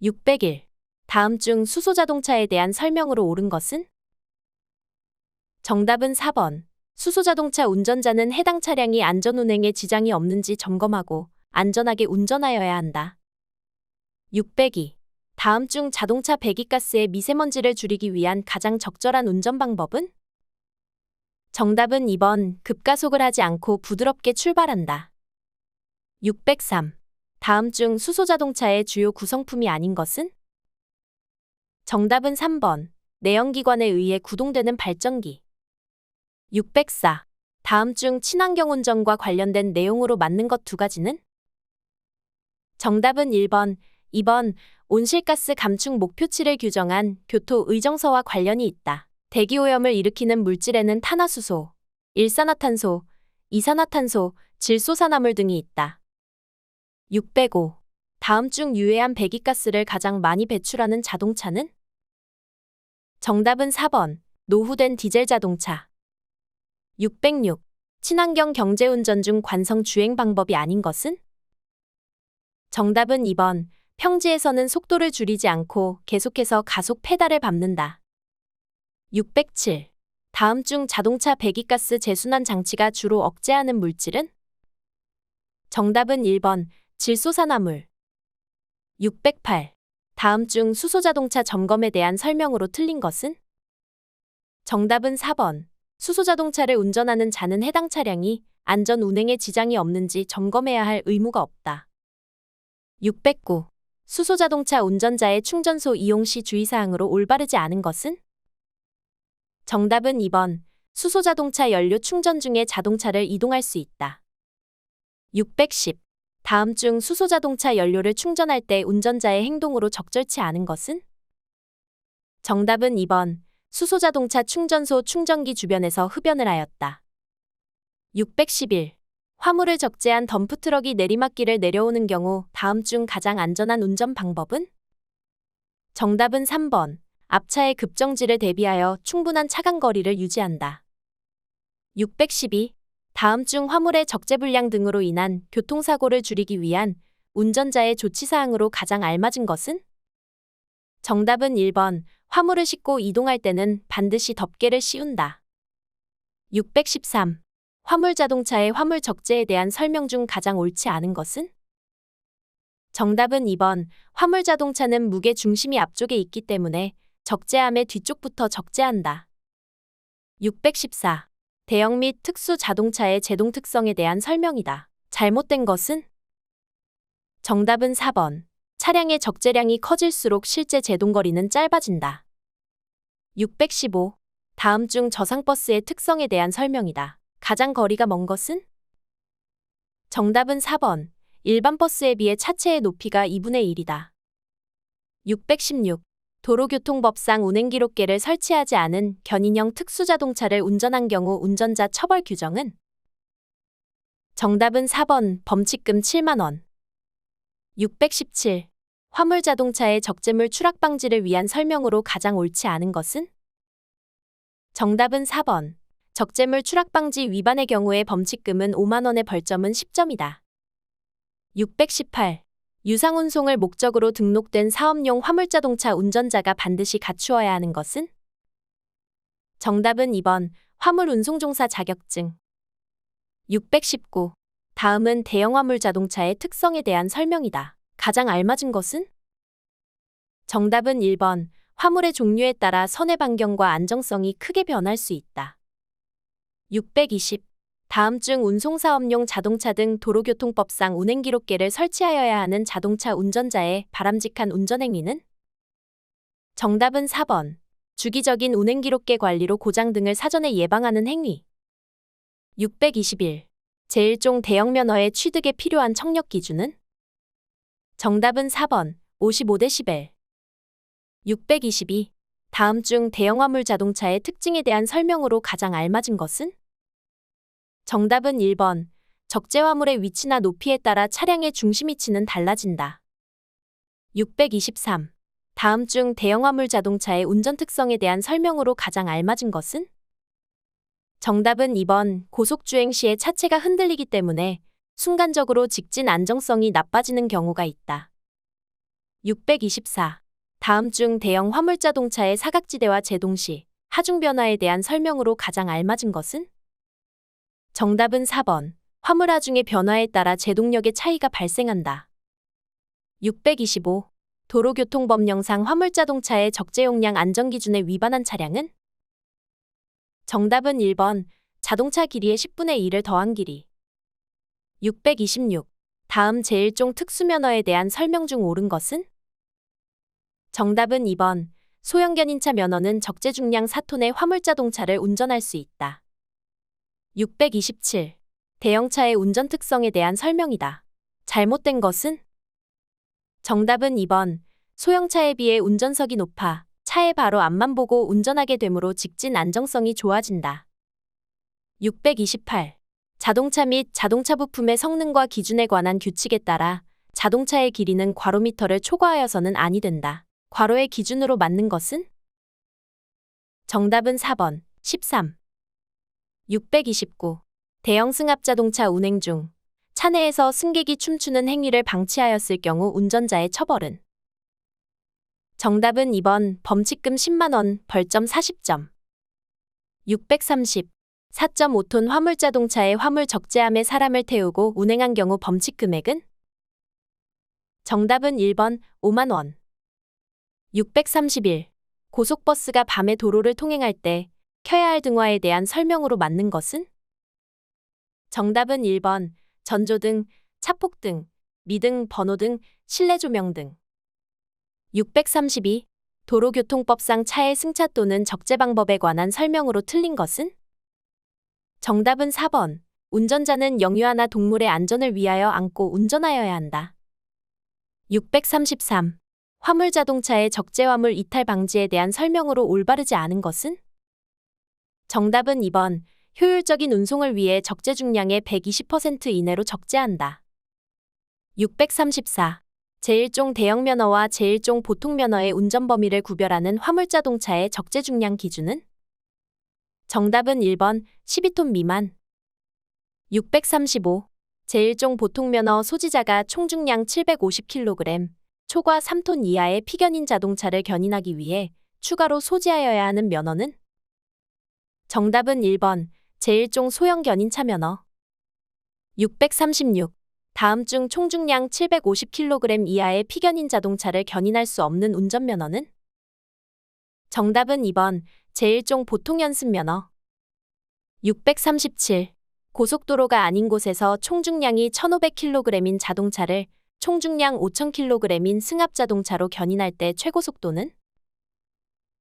601. 다음 중 수소자동차에 대한 설명으로 옳은 것은? 정답은 4번. 수소자동차 운전자는 해당 차량이 안전운행에 지장이 없는지 점검하고 안전하게 운전하여야 한다. 602. 다음 중 자동차 배기가스의 미세먼지를 줄이기 위한 가장 적절한 운전 방법은? 정답은 2번. 급가속을 하지 않고 부드럽게 출발한다. 603. 다음 중 수소자동차의 주요 구성품이 아닌 것은? 정답은 3번. 내연기관에 의해 구동되는 발전기. 604. 다음 중 친환경 운전과 관련된 내용으로 맞는 것 두 가지는? 정답은 1번, 2번. 온실가스 감축 목표치를 규정한 교토 의정서와 관련이 있다. 대기오염을 일으키는 물질에는 탄화수소, 일산화탄소, 이산화탄소, 질소산화물 등이 있다. 605. 다음 중 유해한 배기가스를 가장 많이 배출하는 자동차는? 정답은 4번. 노후된 디젤 자동차. 606. 친환경 경제운전 중 관성 주행 방법이 아닌 것은? 정답은 2번. 평지에서는 속도를 줄이지 않고 계속해서 가속 페달을 밟는다. 607. 다음 중 자동차 배기가스 재순환 장치가 주로 억제하는 물질은? 정답은 1번. 질소산화물. 608. 다음 중 수소자동차 점검에 대한 설명으로 틀린 것은? 정답은 4번. 수소자동차를 운전하는 자는 해당 차량이 안전 운행에 지장이 없는지 점검해야 할 의무가 없다. 609. 수소자동차 운전자의 충전소 이용 시 주의사항으로 올바르지 않은 것은? 정답은 2번. 수소자동차 연료 충전 중에 자동차를 이동할 수 있다. 610. 다음 중 수소자동차 연료를 충전할 때 운전자의 행동으로 적절치 않은 것은? 정답은 2번. 수소자동차 충전소 충전기 주변에서 흡연을 하였다. 611. 화물을 적재한 덤프트럭이 내리막길을 내려오는 경우 다음 중 가장 안전한 운전 방법은? 정답은 3번. 앞차의 급정지를 대비하여 충분한 차간 거리를 유지한다. 612. 다음 중 화물의 적재 불량 등으로 인한 교통사고를 줄이기 위한 운전자의 조치사항으로 가장 알맞은 것은? 정답은 1번. 화물을 싣고 이동할 때는 반드시 덮개를 씌운다. 613. 화물 자동차의 화물 적재에 대한 설명 중 가장 옳지 않은 것은? 정답은 2번. 화물 자동차는 무게 중심이 앞쪽에 있기 때문에 적재함의 뒤쪽부터 적재한다. 614. 대형 및 특수 자동차의 제동 특성에 대한 설명이다. 잘못된 것은? 정답은 4번. 차량의 적재량이 커질수록 실제 제동거리는 짧아진다. 615. 다음 중 저상버스의 특성에 대한 설명이다. 가장 거리가 먼 것은? 정답은 4번. 일반 버스에 비해 차체의 높이가 2분의 1이다. 616. 도로교통법상 운행기록계를 설치하지 않은 견인형 특수자동차를 운전한 경우 운전자 처벌 규정은? 정답은 4번. 범칙금 7만 원. 617. 화물자동차의 적재물 추락 방지를 위한 설명으로 가장 옳지 않은 것은? 정답은 4번. 적재물 추락 방지 위반의 경우에 범칙금은 5만 원의 벌점은 10점이다. 618. 유상운송을 목적으로 등록된 사업용 화물자동차 운전자가 반드시 갖추어야 하는 것은? 정답은 2번. 화물운송종사 자격증. 619. 다음은 대형 화물 자동차의 특성에 대한 설명이다. 가장 알맞은 것은? 정답은 1번. 화물의 종류에 따라 선의 반경과 안정성이 크게 변할 수 있다. 620. 다음 중 운송사업용 자동차 등 도로교통법상 운행기록계를 설치하여야 하는 자동차 운전자의 바람직한 운전행위는? 정답은 4번. 주기적인 운행기록계 관리로 고장 등을 사전에 예방하는 행위. 621. 제1종 대형면허의 취득에 필요한 청력 기준은? 정답은 4번. 55dB. 622. 다음 중 대형화물 자동차의 특징에 대한 설명으로 가장 알맞은 것은? 정답은 1번. 적재화물의 위치나 높이에 따라 차량의 중심위치는 달라진다. 623. 다음 중 대형화물 자동차의 운전 특성에 대한 설명으로 가장 알맞은 것은? 정답은 2번. 고속주행 시에 차체가 흔들리기 때문에 순간적으로 직진 안정성이 나빠지는 경우가 있다. 624. 다음 중 대형 화물자동차의 사각지대와 제동시, 하중 변화에 대한 설명으로 가장 알맞은 것은? 정답은 4번. 화물 하중의 변화에 따라 제동력의 차이가 발생한다. 625. 도로교통법령상 화물자동차의 적재용량 안전기준에 위반한 차량은? 정답은 1번. 자동차 길이의 10분의 1을 더한 길이. 626. 다음 제1종 특수면허에 대한 설명 중 옳은 것은? 정답은 2번. 소형 견인차 면허는 적재 중량 4톤의 화물자동차를 운전할 수 있다. 627. 대형차의 운전 특성에 대한 설명이다. 잘못된 것은? 정답은 2번. 소형차에 비해 운전석이 높아 차의 바로 앞만 보고 운전하게 되므로 직진 안정성이 좋아진다. 628. 자동차 및 자동차 부품의 성능과 기준에 관한 규칙에 따라 자동차의 길이는 괄호미터를 초과하여서는 아니 된다. 괄호의 기준으로 맞는 것은? 정답은 4번. 13. 629. 대형 승합자동차 운행 중 차내에서 승객이 춤추는 행위를 방치하였을 경우 운전자의 처벌은? 정답은 2번. 범칙금 10만 원, 벌점 40점. 630. 4.5톤 화물자동차의 화물 적재함에 사람을 태우고 운행한 경우 범칙 금액은? 정답은 1번. 5만 원. 631. 고속버스가 밤에 도로를 통행할 때 켜야 할 등화에 대한 설명으로 맞는 것은? 정답은 1번. 전조등, 차폭등, 미등, 번호등, 실내 조명등. 632. 도로교통법상 차의 승차 또는 적재 방법에 관한 설명으로 틀린 것은? 정답은 4번. 운전자는 영유아나 동물의 안전을 위하여 안고 운전하여야 한다. 633. 화물자동차의 적재화물 이탈 방지에 대한 설명으로 올바르지 않은 것은? 정답은 2번. 효율적인 운송을 위해 적재 중량의 120% 이내로 적재한다. 634. 제1종 대형 면허와 제1종 보통 면허의 운전 범위를 구별하는 화물자동차의 적재 중량 기준은? 정답은 1번. 12톤 미만. 635. 제1종 보통 면허 소지자가 총 중량 750kg, 초과 3톤 이하의 피견인 자동차를 견인하기 위해 추가로 소지하여야 하는 면허는? 정답은 1번. 제1종 소형 견인차 면허. 636. 다음 중 총 중량 750kg 이하의 피견인 자동차를 견인할 수 없는 운전면허는? 정답은 2번. 제1종 보통 연습 면허. 637. 고속도로가 아닌 곳에서 총 중량이 1500kg인 자동차를 총 중량 5000kg인 승합자동차로 견인할 때 최고 속도는?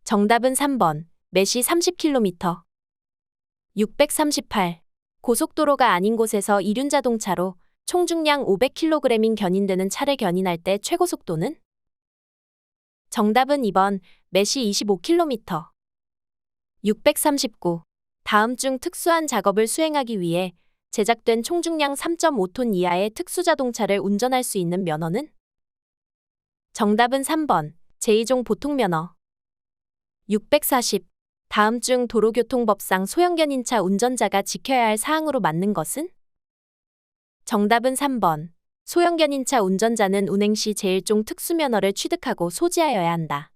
정답은 3번. 매시 30km. 638. 고속도로가 아닌 곳에서 이륜자동차로 총 중량 500kg인 견인되는 차를 견인할 때 최고 속도는? 정답은 2번. 매시 25km. 639. 다음 중 특수한 작업을 수행하기 위해 제작된 총 중량 3.5톤 이하의 특수자동차를 운전할 수 있는 면허는? 정답은 3번. 제2종 보통면허. 640. 다음 중 도로교통법상 소형견인차 운전자가 지켜야 할 사항으로 맞는 것은? 정답은 3번. 소형견인차 운전자는 운행 시 제1종 특수면허를 취득하고 소지하여야 한다.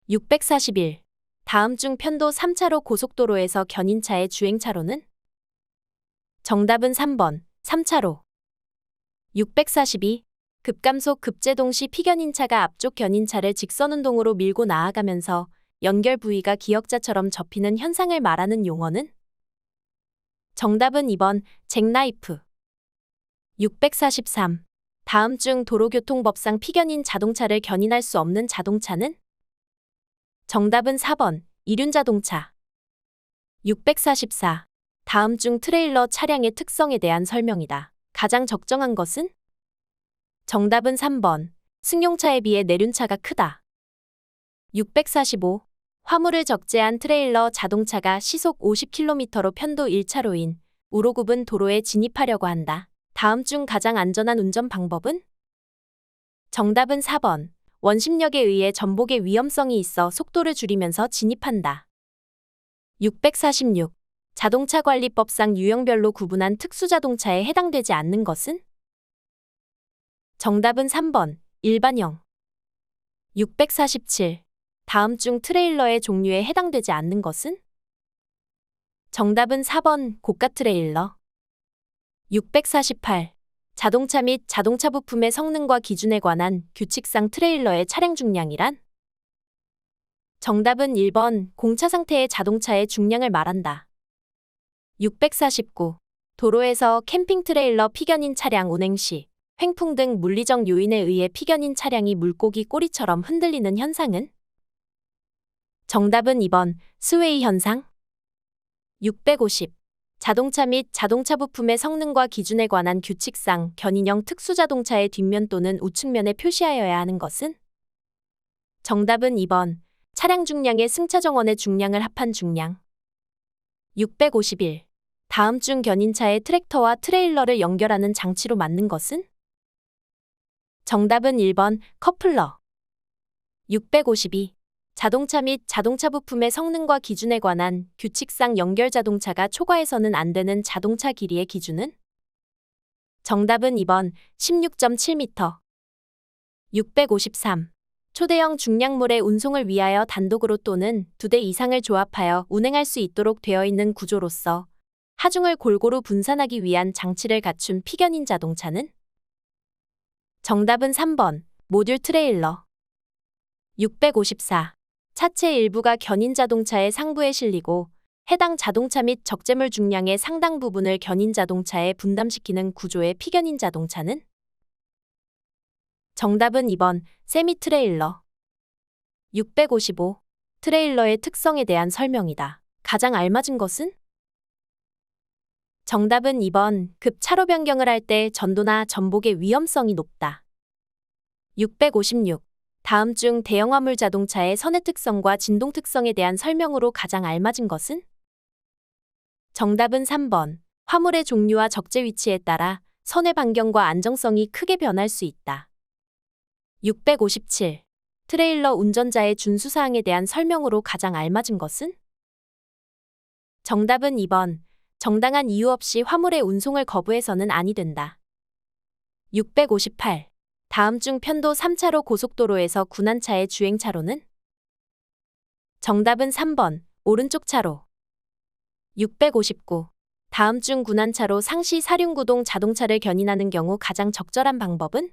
641. 다음 중 편도 3차로 고속도로에서 견인차의 주행차로는? 정답은 3번. 3차로. 642. 급감속 급제동 시 피견인차가 앞쪽 견인차를 직선운동으로 밀고 나아가면서 연결 부위가 기역자처럼 접히는 현상을 말하는 용어는? 정답은 2번. 잭나이프. 643. 다음 중 도로교통법상 피견인 자동차를 견인할 수 없는 자동차는? 정답은 4번. 이륜자동차. 644. 다음 중 트레일러 차량의 특성에 대한 설명이다. 가장 적정한 것은? 정답은 3번. 승용차에 비해 내륜차가 크다. 645. 화물을 적재한 트레일러 자동차가 시속 50km로 편도 1차로인 우로 굽은 도로에 진입하려고 한다. 다음 중 가장 안전한 운전 방법은? 정답은 4번. 원심력에 의해 전복의 위험성이 있어 속도를 줄이면서 진입한다. 646. 자동차관리법상 유형별로 구분한 특수자동차에 해당되지 않는 것은? 정답은 3번. 일반형. 647. 다음 중 트레일러의 종류에 해당되지 않는 것은? 정답은 4번 고가 트레일러. 648. 자동차 및 자동차 부품의 성능과 기준에 관한 규칙상 트레일러의 차량 중량이란? 정답은 1번 공차 상태의 자동차의 중량을 말한다. 649. 도로에서 캠핑 트레일러 피견인 차량 운행 시 횡풍 등 물리적 요인에 의해 피견인 차량이 물고기 꼬리처럼 흔들리는 현상은? 정답은 2번 스웨이 현상. 650. 자동차 및 자동차 부품의 성능과 기준에 관한 규칙상 견인형 특수자동차의 뒷면 또는 우측면에 표시하여야 하는 것은? 정답은 2번 차량 중량의 승차 정원의 중량을 합한 중량. 651. 다음 중 견인차의 트랙터와 트레일러를 연결하는 장치로 맞는 것은? 정답은 1번 커플러. 652. 자동차 및 자동차 부품의 성능과 기준에 관한 규칙상 연결 자동차가 초과해서는 안 되는 자동차 길이의 기준은? 정답은 2번 16.7m. 653. 초대형 중량물의 운송을 위하여 단독으로 또는 2대 이상을 조합하여 운행할 수 있도록 되어 있는 구조로서 하중을 골고루 분산하기 위한 장치를 갖춘 피견인 자동차는? 정답은 3번 모듈 트레일러. 654. 차체 일부가 견인 자동차의 상부에 실리고 해당 자동차 및 적재물 중량의 상당 부분을 견인 자동차에 분담시키는 구조의 피견인 자동차는? 정답은 2번 세미 트레일러. 655. 트레일러의 특성에 대한 설명이다. 가장 알맞은 것은? 정답은 2번 급 차로 변경을 할 때 전도나 전복의 위험성이 높다. 656. 다음 중 대형 화물 자동차의 선의 특성과 진동 특성에 대한 설명으로 가장 알맞은 것은? 정답은 3번. 화물의 종류와 적재 위치에 따라 선의 반경과 안정성이 크게 변할 수 있다. 657. 트레일러 운전자의 준수사항에 대한 설명으로 가장 알맞은 것은? 정답은 2번. 정당한 이유 없이 화물의 운송을 거부해서는 아니 된다. 658. 다음 중 편도 3차로 고속도로에서 군한차의 주행차로는? 정답은 3번 오른쪽 차로. 659. 다음 중 군한차로 상시 사륜구동 자동차를 견인하는 경우 가장 적절한 방법은?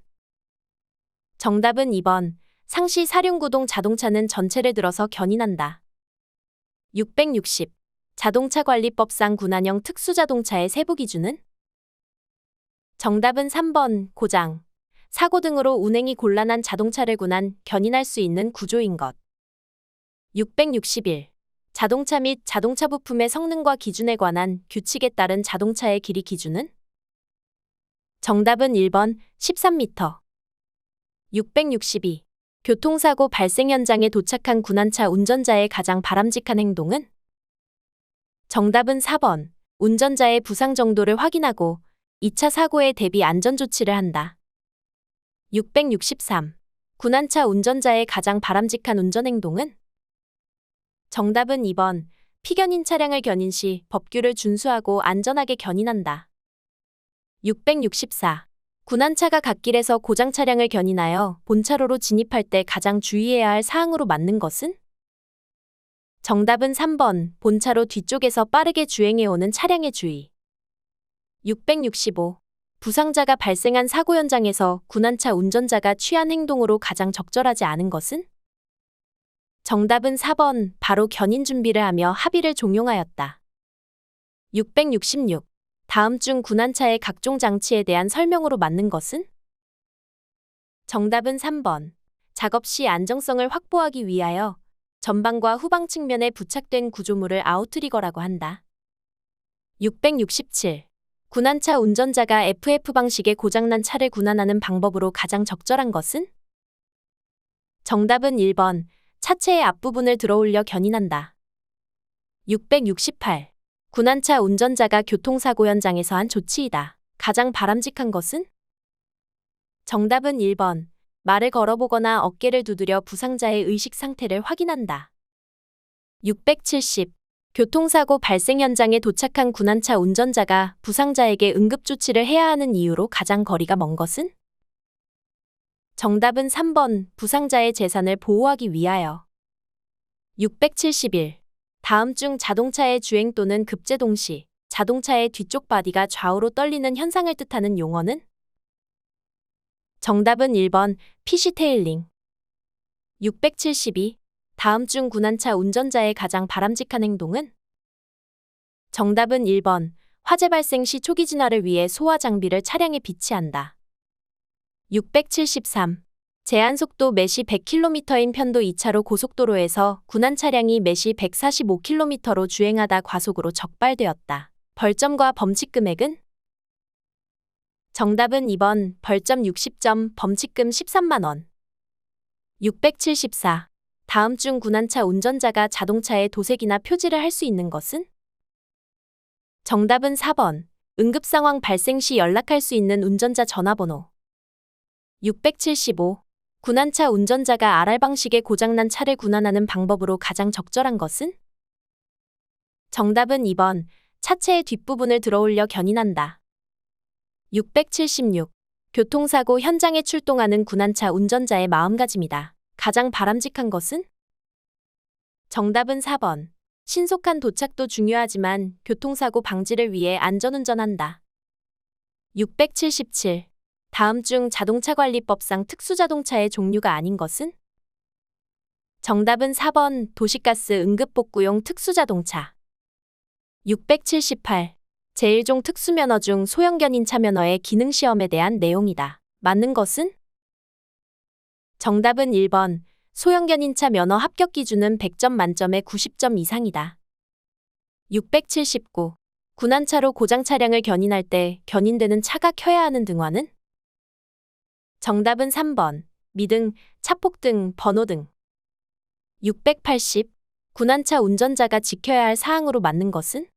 정답은 2번 상시 사륜구동 자동차는 전체를 들어서 견인한다. 660. 자동차관리법상 군한형 특수자동차의 세부 기준은? 정답은 3번 고장, 사고 등으로 운행이 곤란한 자동차를 견인할 수 있는 구조인 것. 661. 자동차 및 자동차 부품의 성능과 기준에 관한 규칙에 따른 자동차의 길이 기준은? 정답은 1번 13m. 662. 교통사고 발생 현장에 도착한 군한차 운전자의 가장 바람직한 행동은? 정답은 4번. 운전자의 부상 정도를 확인하고 2차 사고에 대비 안전조치를 한다. 663. 군한차 운전자의 가장 바람직한 운전행동은? 정답은 2번. 피견인 차량을 견인 시 법규를 준수하고 안전하게 견인한다. 664. 군한차가 갓길에서 고장 차량을 견인하여 본차로로 진입할 때 가장 주의해야 할 사항으로 맞는 것은? 정답은 3번. 본차로 뒤쪽에서 빠르게 주행해오는 차량의 주의. 665. 부상자가 발생한 사고 현장에서 군한차 운전자가 취한 행동으로 가장 적절하지 않은 것은? 정답은 4번. 바로 견인 준비를 하며 합의를 종용하였다. 666. 다음 중 군한차의 각종 장치에 대한 설명으로 맞는 것은? 정답은 3번. 작업 시 안정성을 확보하기 위하여 전방과 후방 측면에 부착된 구조물을 아웃트리거라고 한다. 667. 군한차 운전자가 FF 방식의 고장난 차를 군한하는 방법으로 가장 적절한 것은? 정답은 1번. 차체의 앞부분을 들어올려 견인한다. 668. 군한차 운전자가 교통사고 현장에서 한 조치이다. 가장 바람직한 것은? 정답은 1번. 말을 걸어보거나 어깨를 두드려 부상자의 의식 상태를 확인한다. 670. 교통사고 발생 현장에 도착한 군한차 운전자가 부상자에게 응급조치를 해야 하는 이유로 가장 거리가 먼 것은? 정답은 3번 부상자의 재산을 보호하기 위하여. 671. 다음 중 자동차의 주행 또는 급제동 시 자동차의 뒤쪽 바디가 좌우로 떨리는 현상을 뜻하는 용어는? 정답은 1번 피시테일링. 672. 다음 중 군안차 운전자의 가장 바람직한 행동은? 정답은 1번 화재 발생 시 초기 진화를 위해 소화 장비를 차량에 비치한다. 673. 제한속도 매시 100km인 편도 2차로 고속도로에서 군안 차량이 매시 145km로 주행하다 과속으로 적발되었다. 벌점과 범칙 금액은? 정답은 2번 벌점 60점, 범칙금 13만 원. 674. 다음 중 군안차 운전자가 자동차에 도색이나 표지를 할 수 있는 것은? 정답은 4번 응급상황 발생 시 연락할 수 있는 운전자 전화번호. 675. 군안차 운전자가 RR 방식의 고장난 차를 군안하는 방법으로 가장 적절한 것은? 정답은 2번 차체의 뒷부분을 들어올려 견인한다. 676. 교통사고 현장에 출동하는 군안차 운전자의 마음가짐이다. 가장 바람직한 것은? 정답은 4번 신속한 도착도 중요하지만 교통사고 방지를 위해 안전운전한다. 677. 다음 중 자동차관리법상 특수자동차의 종류가 아닌 것은? 정답은 4번 도시가스 응급복구용 특수자동차. 678. 제1종 특수면허 중 소형견인차 면허의 기능시험에 대한 내용이다. 맞는 것은? 정답은 1번 소형견인차 면허 합격 기준은 100점 만점에 90점 이상이다. 679. 군안차로 고장 차량을 견인할 때 견인되는 차가 켜야 하는 등화는? 정답은 3번 미등, 차폭등, 번호등. 680. 군안차 운전자가 지켜야 할 사항으로 맞는 것은?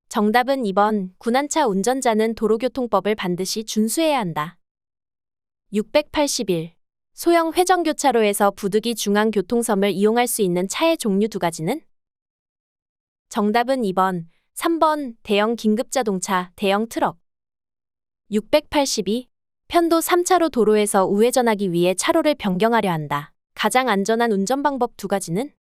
정답은 2번 군안차 운전자는 도로교통법을 반드시 준수해야 한다. 681. 소형 회전교차로에서 부득이 중앙교통섬을 이용할 수 있는 차의 종류 2가지는? 정답은 2번 3번 대형 긴급자동차, 대형 트럭. 682. 편도 3차로 도로에서 우회전하기 위해 차로를 변경하려 한다. 가장 안전한 운전 방법 2가지는?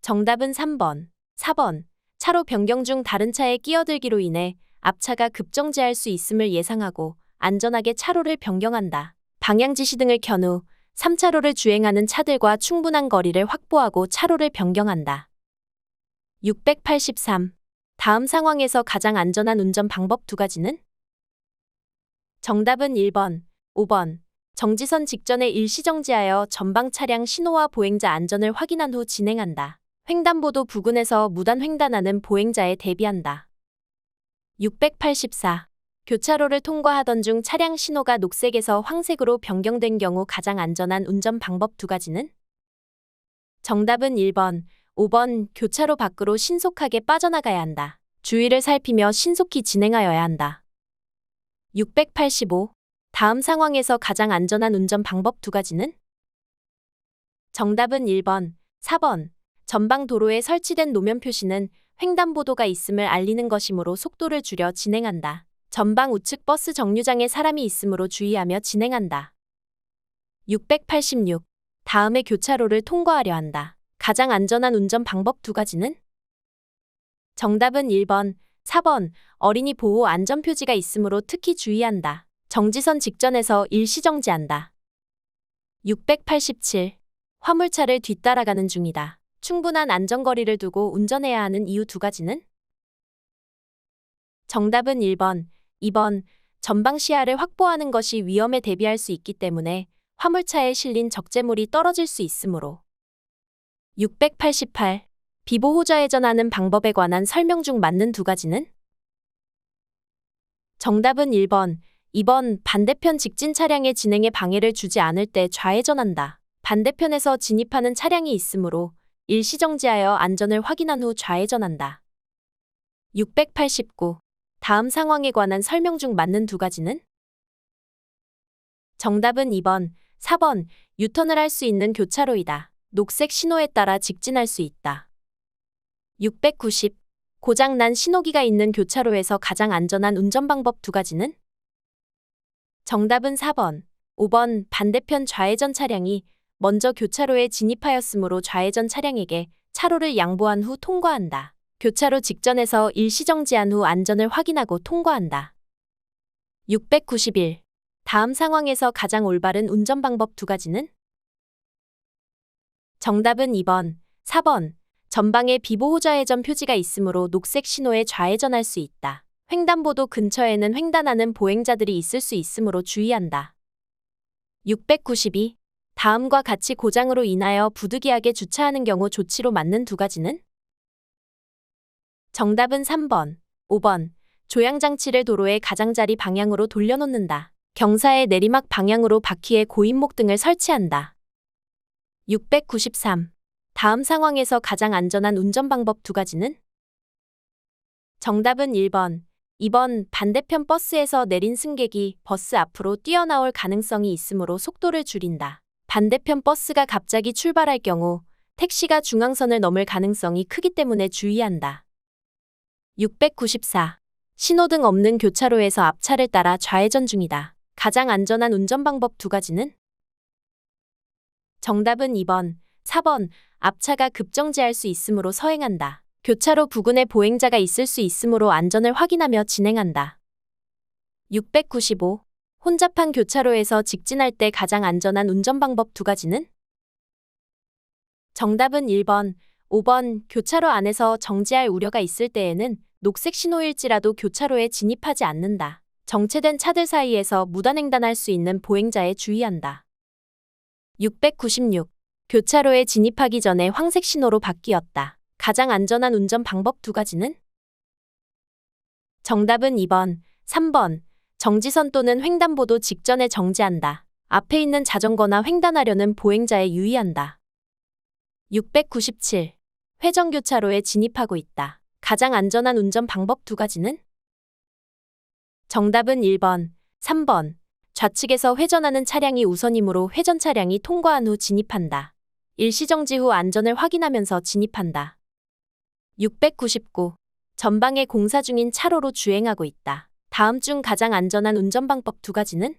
정답은 3번, 4번. 차로 변경 중 다른 차에 끼어들기로 인해 앞차가 급정지할 수 있음을 예상하고 안전하게 차로를 변경한다. 방향지시 등을 켠 후 3차로를 주행하는 차들과 충분한 거리를 확보하고 차로를 변경한다. 683. 다음 상황에서 가장 안전한 운전 방법 2가지는? 정답은 1번, 5번. 정지선 직전에 일시정지하여 전방 차량 신호와 보행자 안전을 확인한 후 진행한다. 횡단보도 부근에서 무단 횡단하는 보행자에 대비한다. 684. 교차로를 통과하던 중 차량 신호가 녹색에서 황색으로 변경된 경우 가장 안전한 운전 방법 2가지는? 정답은 1번, 5번. 교차로 밖으로 신속하게 빠져나가야 한다. 주위를 살피며 신속히 진행하여야 한다. 685. 다음 상황에서 가장 안전한 운전 방법 2가지는? 정답은 1번, 4번. 전방 도로에 설치된 노면 표시는 횡단보도가 있음을 알리는 것이므로 속도를 줄여 진행한다. 전방 우측 버스 정류장에 사람이 있으므로 주의하며 진행한다. 686. 다음에 교차로를 통과하려 한다. 가장 안전한 운전 방법 2가지는? 정답은 1번, 4번. 어린이 보호 안전표지가 있으므로 특히 주의한다. 정지선 직전에서 일시정지한다. 687. 화물차를 뒤따라가는 중이다. 충분한 안전거리를 두고 운전해야 하는 이유 2가지는? 정답은 1번, 2번. 전방 시야를 확보하는 것이 위험에 대비할 수 있기 때문에 화물차에 실린 적재물이 떨어질 수 있으므로. 688. 비보호좌회전하는 방법에 관한 설명 중 맞는 2가지는? 정답은 1번, 2번. 반대편 직진 차량의 진행에 방해를 주지 않을 때 좌회전한다. 반대편에서 진입하는 차량이 있으므로 일시정지하여 안전을 확인한 후 좌회전한다. 689. 다음 상황에 관한 설명 중 맞는 2가지는? 정답은 2번, 4번. 유턴을 할 수 있는 교차로이다. 녹색 신호에 따라 직진할 수 있다. 690. 고장난 신호기가 있는 교차로에서 가장 안전한 운전 방법 2가지는? 정답은 4번, 5번 반대편 좌회전 차량이 먼저 교차로에 진입하였으므로 좌회전 차량에게 차로를 양보한 후 통과한다. 교차로 직전에서 일시정지한 후 안전을 확인하고 통과한다. 691. 다음 상황에서 가장 올바른 운전 방법 두 가지는? 정답은 2번, 4번. 전방에 비보호 좌회전 표지가 있으므로 녹색 신호에 좌회전할 수 있다. 횡단보도 근처에는 횡단하는 보행자들이 있을 수 있으므로 주의한다. 692. 다음과 같이 고장으로 인하여 부득이하게 주차하는 경우 조치로 맞는 두 가지는? 정답은 3번, 5번. 조향장치를 도로의 가장자리 방향으로 돌려놓는다. 경사의 내리막 방향으로 바퀴에 고인목 등을 설치한다. 693. 다음 상황에서 가장 안전한 운전 방법 두 가지는? 정답은 1번, 2번. 반대편 버스에서 내린 승객이 버스 앞으로 뛰어나올 가능성이 있으므로 속도를 줄인다. 반대편 버스가 갑자기 출발할 경우 택시가 중앙선을 넘을 가능성이 크기 때문에 주의한다. 694. 신호등 없는 교차로에서 앞차를 따라 좌회전 중이다. 가장 안전한 운전 방법 두 가지는? 정답은 2번, 4번. 앞차가 급정지할 수 있으므로 서행한다. 교차로 부근에 보행자가 있을 수 있으므로 안전을 확인하며 진행한다. 695. 혼잡한 교차로에서 직진할 때 가장 안전한 운전 방법 두 가지는? 정답은 1번, 5번. 교차로 안에서 정지할 우려가 있을 때에는 녹색 신호일지라도 교차로에 진입하지 않는다. 정체된 차들 사이에서 무단횡단할 수 있는 보행자에 주의한다. 696. 교차로에 진입하기 전에 황색 신호로 바뀌었다. 가장 안전한 운전 방법 두 가지는? 정답은 2번, 3번. 정지선 또는 횡단보도 직전에 정지한다. 앞에 있는 자전거나 횡단하려는 보행자에 유의한다. 697. 회전교차로에 진입하고 있다. 가장 안전한 운전 방법 두 가지는? 정답은 1번, 3번. 좌측에서 회전하는 차량이 우선이므로 회전 차량이 통과한 후 진입한다. 일시정지 후 안전을 확인하면서 진입한다. 699. 전방에 공사 중인 차로로 주행하고 있다. 다음 중 가장 안전한 운전 방법 두 가지는?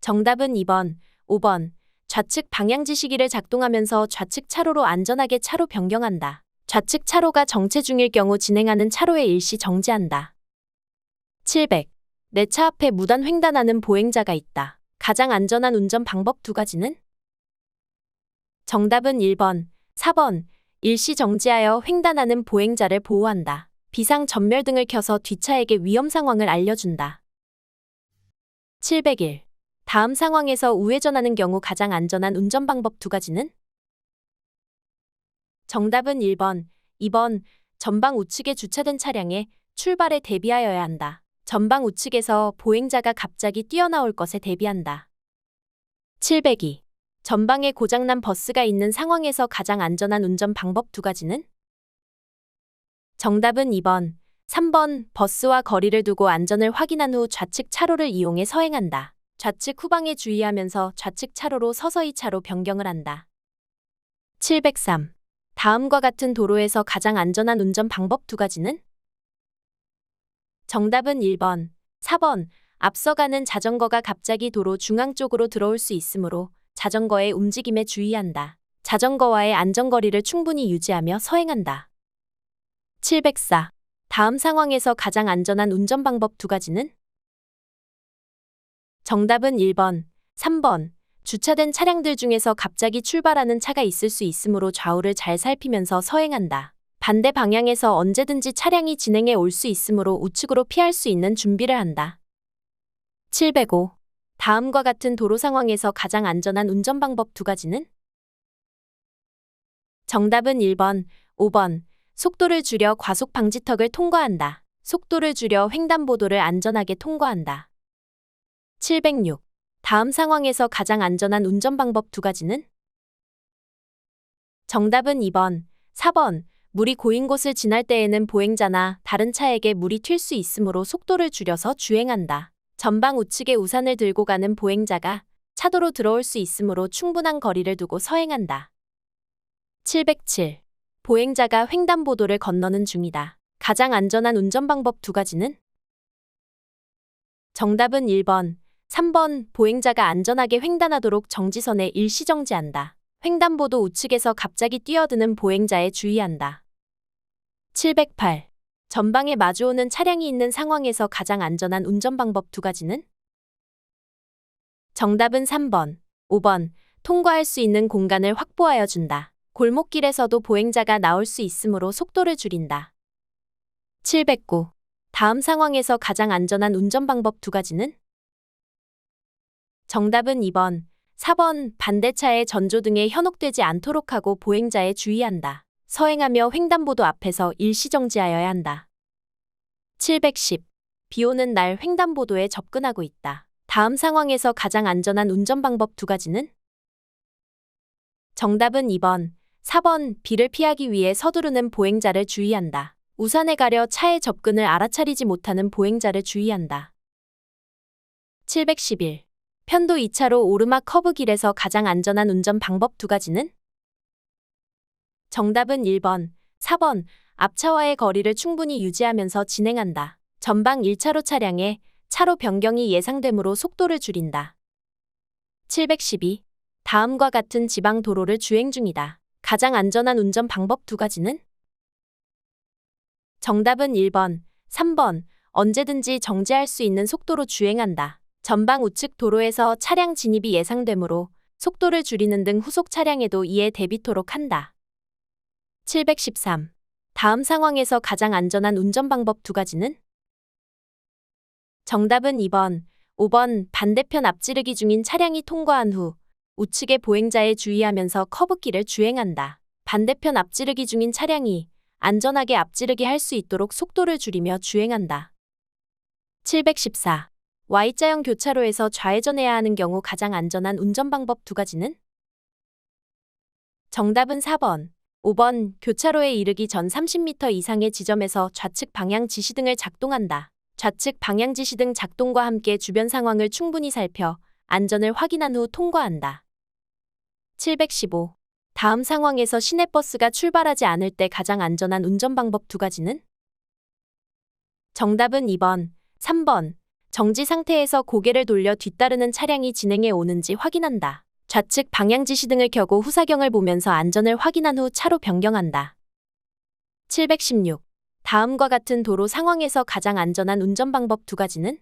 정답은 2번, 5번. 좌측 방향지시기를 작동하면서 좌측 차로로 안전하게 차로 변경한다. 좌측 차로가 정체 중일 경우 진행하는 차로에 일시 정지한다. 700. 내 차 앞에 무단 횡단하는 보행자가 있다. 가장 안전한 운전 방법 두 가지는? 정답은 1번, 4번. 일시 정지하여 횡단하는 보행자를 보호한다. 비상 전멸등을 켜서 뒷차에게 위험 상황을 알려준다. 701. 다음 상황에서 우회전하는 경우 가장 안전한 운전 방법 두 가지는? 정답은 1번, 2번. 전방 우측에 주차된 차량에 출발에 대비하여야 한다. 전방 우측에서 보행자가 갑자기 뛰어나올 것에 대비한다. 702. 전방에 고장난 버스가 있는 상황에서 가장 안전한 운전 방법 두 가지는? 정답은 2번, 3번. 버스와 거리를 두고 안전을 확인한 후 좌측 차로를 이용해 서행한다. 좌측 후방에 주의하면서 좌측 차로로 서서히 차로 변경을 한다. 703. 다음과 같은 도로에서 가장 안전한 운전 방법 두 가지는? 정답은 1번, 4번. 앞서가는 자전거가 갑자기 도로 중앙 쪽으로 들어올 수 있으므로 자전거의 움직임에 주의한다. 자전거와의 안전거리를 충분히 유지하며 서행한다. 704. 다음 상황에서 가장 안전한 운전 방법 두 가지는? 정답은 1번, 3번. 주차된 차량들 중에서 갑자기 출발하는 차가 있을 수 있으므로 좌우를 잘 살피면서 서행한다. 반대 방향에서 언제든지 차량이 진행해 올 수 있으므로 우측으로 피할 수 있는 준비를 한다. 705. 다음과 같은 도로 상황에서 가장 안전한 운전 방법 두 가지는? 정답은 1번, 5번. 속도를 줄여 과속 방지턱을 통과한다. 속도를 줄여 횡단보도를 안전하게 통과한다. 706. 다음 상황에서 가장 안전한 운전 방법 두 가지는? 정답은 2번, 4번. 물이 고인 곳을 지날 때에는 보행자나 다른 차에게 물이 튈 수 있으므로 속도를 줄여서 주행한다. 전방 우측에 우산을 들고 가는 보행자가 차도로 들어올 수 있으므로 충분한 거리를 두고 서행한다. 707. 보행자가 횡단보도를 건너는 중이다. 가장 안전한 운전 방법 두 가지는? 정답은 1번, 3번 보행자가 안전하게 횡단하도록 정지선에 일시정지한다. 횡단보도 우측에서 갑자기 뛰어드는 보행자에 주의한다. 708. 전방에 마주오는 차량이 있는 상황에서 가장 안전한 운전 방법 두 가지는? 정답은 3번, 5번. 통과할 수 있는 공간을 확보하여 준다. 골목길에서도 보행자가 나올 수 있으므로 속도를 줄인다. 709. 다음 상황에서 가장 안전한 운전 방법 두 가지는? 정답은 2번, 4번. 반대차의 전조등에 현혹되지 않도록 하고 보행자에 주의한다. 서행하며 횡단보도 앞에서 일시정지하여야 한다. 710. 비 오는 날 횡단보도에 접근하고 있다. 다음 상황에서 가장 안전한 운전 방법 두 가지는? 정답은 2번, 4번. 비를 피하기 위해 서두르는 보행자를 주의한다. 우산에 가려 차의 접근을 알아차리지 못하는 보행자를 주의한다. 711. 편도 2차로 오르막 커브길에서 가장 안전한 운전 방법 두 가지는? 정답은 1번, 4번. 앞차와의 거리를 충분히 유지하면서 진행한다. 전방 1차로 차량에 차로 변경이 예상되므로 속도를 줄인다. 712. 다음과 같은 지방 도로를 주행 중이다. 가장 안전한 운전 방법 두 가지는? 정답은 1번, 3번. 언제든지 정지할 수 있는 속도로 주행한다. 전방 우측 도로에서 차량 진입이 예상되므로 속도를 줄이는 등 후속 차량에도 이에 대비토록 한다. 713. 다음 상황에서 가장 안전한 운전 방법 두 가지는? 정답은 2번, 5번. 반대편 앞지르기 중인 차량이 통과한 후 우측의 보행자에 주의하면서 커브길을 주행한다. 반대편 앞지르기 중인 차량이 안전하게 앞지르기 할 수 있도록 속도를 줄이며 주행한다. 714. Y자형 교차로에서 좌회전해야 하는 경우 가장 안전한 운전 방법 두 가지는? 정답은 4번, 5번. 교차로에 이르기 전 30m 이상의 지점에서 좌측 방향 지시등을 작동한다. 좌측 방향 지시등 작동과 함께 주변 상황을 충분히 살펴 안전을 확인한 후 통과한다. 715. 다음 상황에서 시내버스가 출발하지 않을 때 가장 안전한 운전 방법 두 가지는? 정답은 2번, 3번. 정지 상태에서 고개를 돌려 뒤따르는 차량이 진행해 오는지 확인한다. 좌측 방향 지시등을 켜고 후사경을 보면서 안전을 확인한 후 차로 변경한다. 716. 다음과 같은 도로 상황에서 가장 안전한 운전 방법 두 가지는?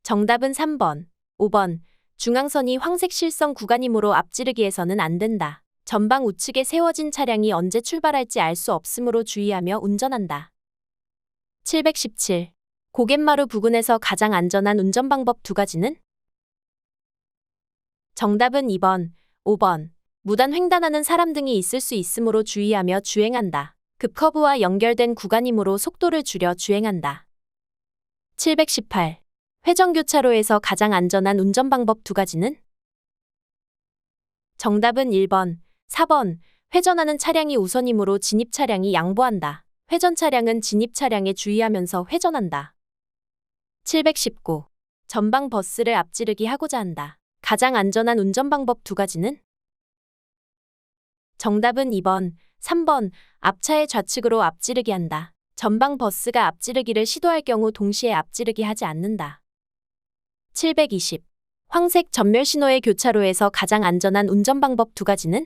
정답은 3번, 5번. 중앙선이 황색 실선 구간이므로 앞지르기에서는 안 된다. 전방 우측에 세워진 차량이 언제 출발할지 알 수 없으므로 주의하며 운전한다. 717. 고갯마루 부근에서 가장 안전한 운전 방법 두 가지는? 정답은 2번, 5번. 무단 횡단하는 사람 등이 있을 수 있으므로 주의하며 주행한다. 급커브와 연결된 구간이므로 속도를 줄여 주행한다. 718. 회전교차로에서 가장 안전한 운전 방법 두 가지는? 정답은 1번, 4번. 회전하는 차량이 우선이므로 진입 차량이 양보한다. 회전 차량은 진입 차량에 주의하면서 회전한다. 719. 전방 버스를 앞지르기 하고자 한다. 가장 안전한 운전 방법 두 가지는? 정답은 2번, 3번. 앞차의 좌측으로 앞지르기 한다. 전방 버스가 앞지르기를 시도할 경우 동시에 앞지르기 하지 않는다. 720. 황색 전멸 신호의 교차로에서 가장 안전한 운전 방법 두 가지는?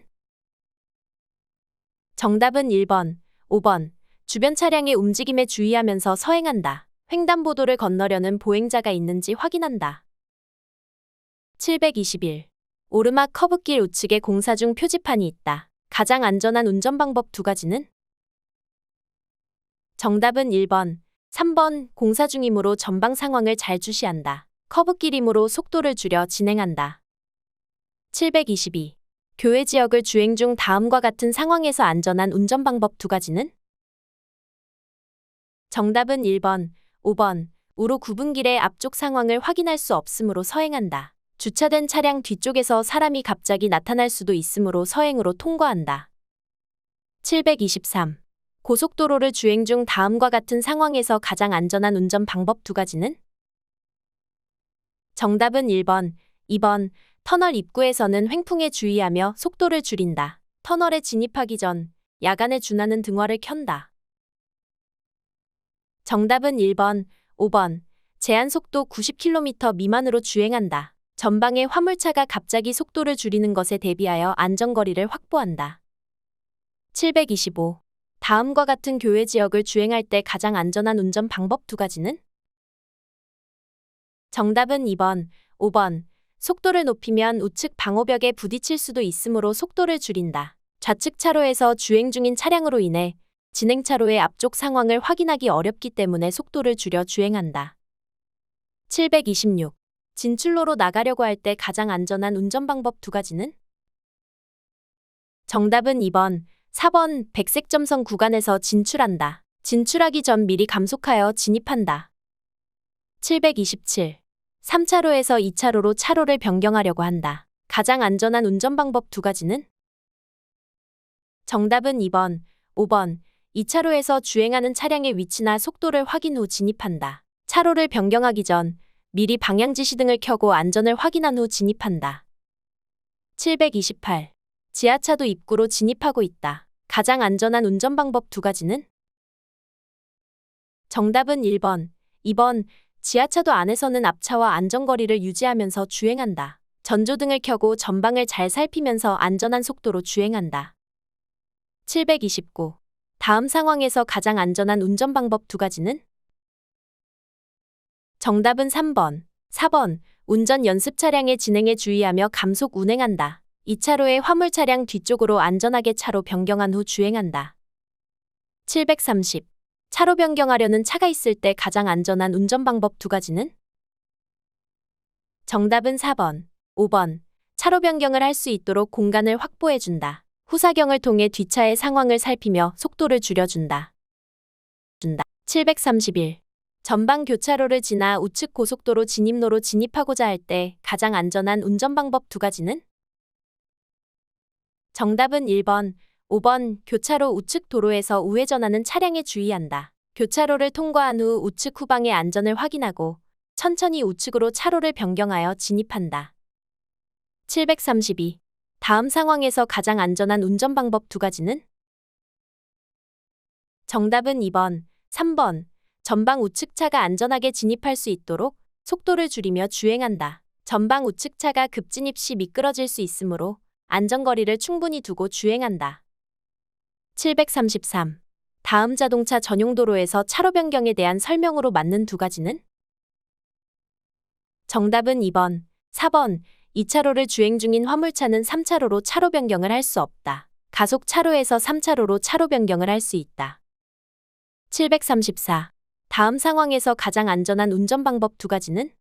정답은 1번, 5번. 주변 차량의 움직임에 주의하면서 서행한다. 횡단보도를 건너려는 보행자가 있는지 확인한다. 721. 오르막 커브길 우측에 공사 중 표지판이 있다. 가장 안전한 운전 방법 두 가지는? 정답은 1번, 3번. 공사 중이므로 전방 상황을 잘 주시한다. 커브길이므로 속도를 줄여 진행한다. 722. 교외 지역을 주행 중 다음과 같은 상황에서 안전한 운전 방법 두 가지는? 정답은 1번, 5번. 우로 구분길의 앞쪽 상황을 확인할 수 없으므로 서행한다. 주차된 차량 뒤쪽에서 사람이 갑자기 나타날 수도 있으므로 서행으로 통과한다. 723. 고속도로를 주행 중 다음과 같은 상황에서 가장 안전한 운전 방법 두 가지는? 정답은 1번, 2번. 터널 입구에서는 횡풍에 주의하며 속도를 줄인다. 터널에 진입하기 전 야간에 준하는 등화를 켠다. 정답은 1번, 5번. 제한 속도 90km 미만으로 주행한다. 전방의 화물차가 갑자기 속도를 줄이는 것에 대비하여 안전거리를 확보한다. 725. 다음과 같은 교외 지역을 주행할 때 가장 안전한 운전 방법 두 가지는? 정답은 2번, 5번. 속도를 높이면 우측 방호벽에 부딪힐 수도 있으므로 속도를 줄인다. 좌측 차로에서 주행 중인 차량으로 인해 진행 차로의 앞쪽 상황을 확인하기 어렵기 때문에 속도를 줄여 주행한다. 726. 진출로로 나가려고 할 때 가장 안전한 운전 방법 두 가지는? 정답은 2번, 4번. 백색 점선 구간에서 진출한다. 진출하기 전 미리 감속하여 진입한다. 727. 3차로에서 2차로로 차로를 변경하려고 한다. 가장 안전한 운전 방법 두 가지는? 정답은 2번, 5번. 2차로에서 주행하는 차량의 위치나 속도를 확인 후 진입한다. 차로를 변경하기 전 미리 방향지시등을 켜고 안전을 확인한 후 진입한다. 728. 지하차도 입구로 진입하고 있다. 가장 안전한 운전 방법 두 가지는? 정답은 1번, 2번. 지하차도 안에서는 앞차와 안전거리를 유지하면서 주행한다. 전조등을 켜고 전방을 잘 살피면서 안전한 속도로 주행한다. 729. 다음 상황에서 가장 안전한 운전 방법 두 가지는? 정답은 3번, 4번. 운전 연습 차량의 진행에 주의하며 감속 운행한다. 2차로의 화물 차량 뒤쪽으로 안전하게 차로 변경한 후 주행한다. 730. 차로 변경하려는 차가 있을 때 가장 안전한 운전 방법 두 가지는? 정답은 4번, 5번. 차로 변경을 할 수 있도록 공간을 확보해준다. 후사경을 통해 뒷차의 상황을 살피며 속도를 줄여준다. 731. 전방 교차로를 지나 우측 고속도로 진입로로 진입하고자 할 때 가장 안전한 운전 방법 두 가지는? 정답은 1번, 5번. 교차로 우측 도로에서 우회전하는 차량에 주의한다. 교차로를 통과한 후 우측 후방의 안전을 확인하고 천천히 우측으로 차로를 변경하여 진입한다. 732. 다음 상황에서 가장 안전한 운전 방법 두 가지는? 정답은 2번, 3번. 전방 우측차가 안전하게 진입할 수 있도록 속도를 줄이며 주행한다. 전방 우측차가 급진입 시 미끄러질 수 있으므로 안전거리를 충분히 두고 주행한다. 733. 다음 자동차 전용 도로에서 차로 변경에 대한 설명으로 맞는 두 가지는? 정답은 2번, 4번. 2차로를 주행 중인 화물차는 3차로로 차로 변경을 할 수 없다. 가속 차로에서 3차로로 차로 변경을 할 수 있다. 734. 다음 상황에서 가장 안전한 운전 방법 두 가지는?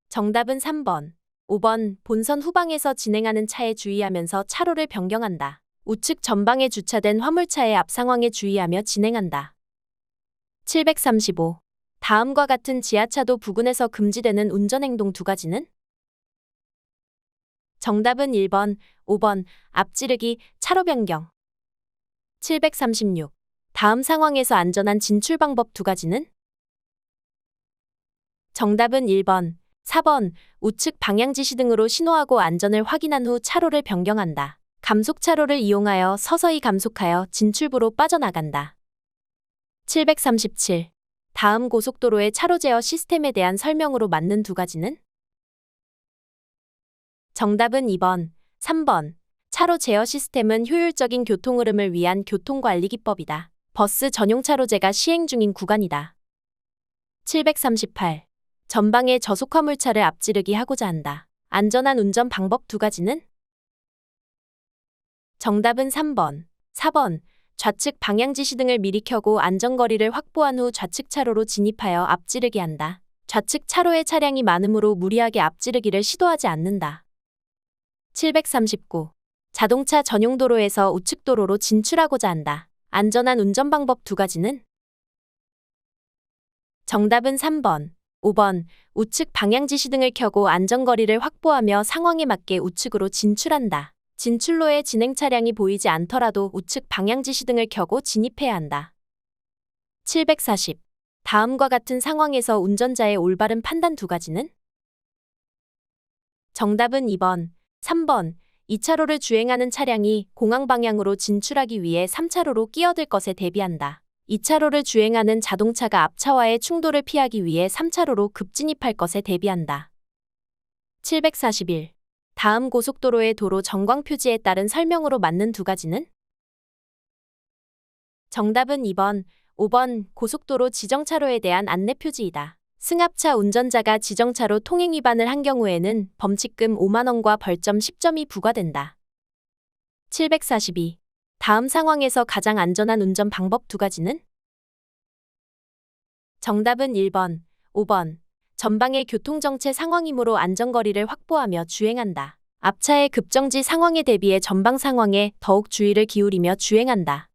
정답은 3번, 5번. 본선 후방에서 진행하는 차에 주의하면서 차로를 변경한다. 우측 전방에 주차된 화물차의 앞 상황에 주의하며 진행한다. 735. 다음과 같은 지하차도 부근에서 금지되는 운전행동 두 가지는? 정답은 1번, 5번. 앞지르기, 차로 변경. 736. 다음 상황에서 안전한 진출 방법 두 가지는? 정답은 1번, 4번. 우측 방향지시 등으로 신호하고 안전을 확인한 후 차로를 변경한다. 감속 차로를 이용하여 서서히 감속하여 진출부로 빠져나간다. 737. 다음 고속도로의 차로 제어 시스템에 대한 설명으로 맞는 두 가지는? 정답은 2번, 3번. 차로 제어 시스템은 효율적인 교통 흐름을 위한 교통관리 기법이다. 버스 전용 차로제가 시행 중인 구간이다. 738. 전방에 저속 화물차를 앞지르기 하고자 한다. 안전한 운전 방법 두 가지는? 정답은 3번, 4번. 좌측 방향지시 등을 미리 켜고 안전거리를 확보한 후 좌측 차로로 진입하여 앞지르기 한다. 좌측 차로에 차량이 많으므로 무리하게 앞지르기를 시도하지 않는다. 739. 자동차 전용 도로에서 우측 도로로 진출하고자 한다. 안전한 운전 방법 두 가지는? 정답은 3번, 5번. 우측 방향지시 등을 켜고 안전거리를 확보하며 상황에 맞게 우측으로 진출한다. 진출로에 진행 차량이 보이지 않더라도 우측 방향지시 등을 켜고 진입해야 한다. 740. 다음과 같은 상황에서 운전자의 올바른 판단 두 가지는? 정답은 2번, 3번. 2차로를 주행하는 차량이 공항 방향으로 진출하기 위해 3차로로 끼어들 것에 대비한다. 2차로를 주행하는 자동차가 앞차와의 충돌을 피하기 위해 3차로로 급진입할 것에 대비한다. 741. 다음 고속도로의 도로 전광 표지에 따른 설명으로 맞는 두 가지는? 정답은 2번, 5번 고속도로 지정차로에 대한 안내 표지이다. 승합차 운전자가 지정차로 통행 위반을 한 경우에는 범칙금 5만 원과 벌점 10점이 부과된다. 742. 다음 상황에서 가장 안전한 운전 방법 두 가지는? 정답은 1번, 5번. 전방의 교통정체 상황이므로 안전거리를 확보하며 주행한다. 앞차의 급정지 상황에 대비해 전방 상황에 더욱 주의를 기울이며 주행한다.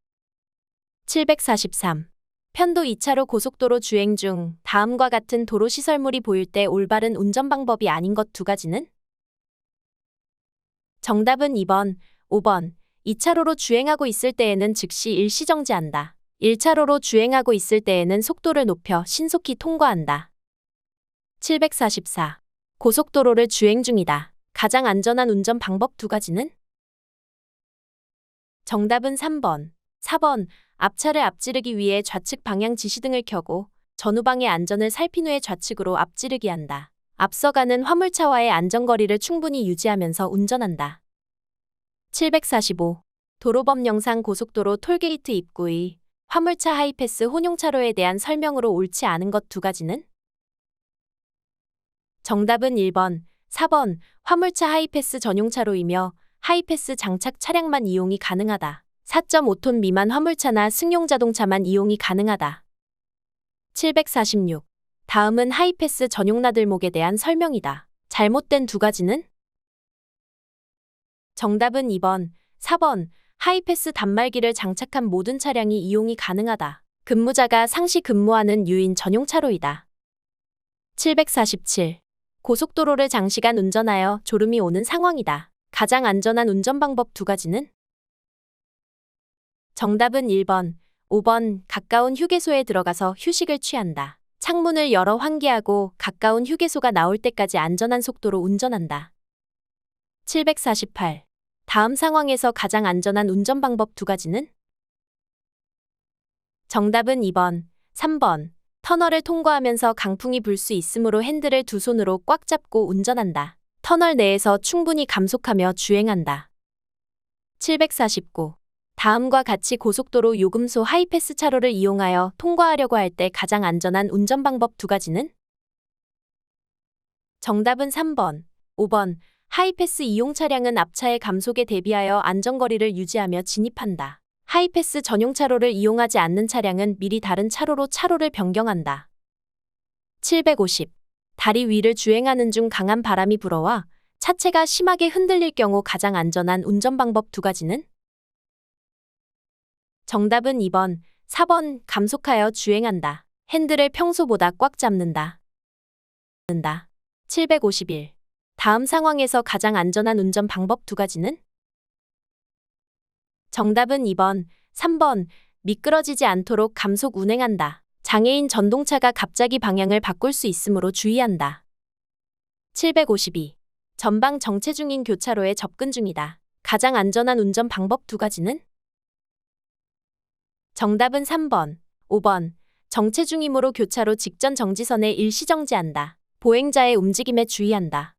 743. 편도 2차로 고속도로 주행 중 다음과 같은 도로 시설물이 보일 때 올바른 운전 방법이 아닌 것 두 가지는? 정답은 2번, 5번. 2차로로 주행하고 있을 때에는 즉시 일시정지한다. 1차로로 주행하고 있을 때에는 속도를 높여 신속히 통과한다. 744. 고속도로를 주행 중이다. 가장 안전한 운전 방법 두 가지는? 정답은 3번, 4번. 앞차를 앞지르기 위해 좌측 방향 지시등을 켜고 전후방의 안전을 살핀 후에 좌측으로 앞지르기 한다. 앞서가는 화물차와의 안전거리를 충분히 유지하면서 운전한다. 745. 도로법 영상 고속도로 톨게이트 입구의 화물차 하이패스 혼용차로에 대한 설명으로 옳지 않은 것 두 가지는? 정답은 1번, 4번. 화물차 하이패스 전용차로이며 하이패스 장착 차량만 이용이 가능하다. 4.5톤 미만 화물차나 승용 자동차만 이용이 가능하다. 746. 다음은 하이패스 전용 나들목에 대한 설명이다. 잘못된 두 가지는? 정답은 2번, 4번. 하이패스 단말기를 장착한 모든 차량이 이용이 가능하다. 근무자가 상시 근무하는 유인 전용 차로이다. 747. 고속도로를 장시간 운전하여 졸음이 오는 상황이다. 가장 안전한 운전 방법 두 가지는? 정답은 1번, 5번. 가까운 휴게소에 들어가서 휴식을 취한다. 창문을 열어 환기하고 가까운 휴게소가 나올 때까지 안전한 속도로 운전한다. 748. 다음 상황에서 가장 안전한 운전 방법 두 가지는? 정답은 2번, 3번. 터널을 통과하면서 강풍이 불 수 있으므로 핸들을 두 손으로 꽉 잡고 운전한다. 터널 내에서 충분히 감속하며 주행한다. 749. 다음과 같이 고속도로 요금소 하이패스 차로를 이용하여 통과하려고 할 때 가장 안전한 운전 방법 두 가지는? 정답은 3번, 5번. 하이패스 이용 차량은 앞차의 감속에 대비하여 안전거리를 유지하며 진입한다. 하이패스 전용 차로를 이용하지 않는 차량은 미리 다른 차로로 차로를 변경한다. 750. 다리 위를 주행하는 중 강한 바람이 불어와 차체가 심하게 흔들릴 경우 가장 안전한 운전 방법 두 가지는? 정답은 2번, 4번. 감속하여 주행한다. 핸들을 평소보다 꽉 잡는다. 751. 다음 상황에서 가장 안전한 운전 방법 두 가지는? 정답은 2번, 3번. 미끄러지지 않도록 감속 운행한다. 장애인 전동차가 갑자기 방향을 바꿀 수 있으므로 주의한다. 752. 전방 정체 중인 교차로에 접근 중이다. 가장 안전한 운전 방법 두 가지는? 정답은 3번, 5번. 정체 중이므로 교차로 직전 정지선에 일시정지한다. 보행자의 움직임에 주의한다.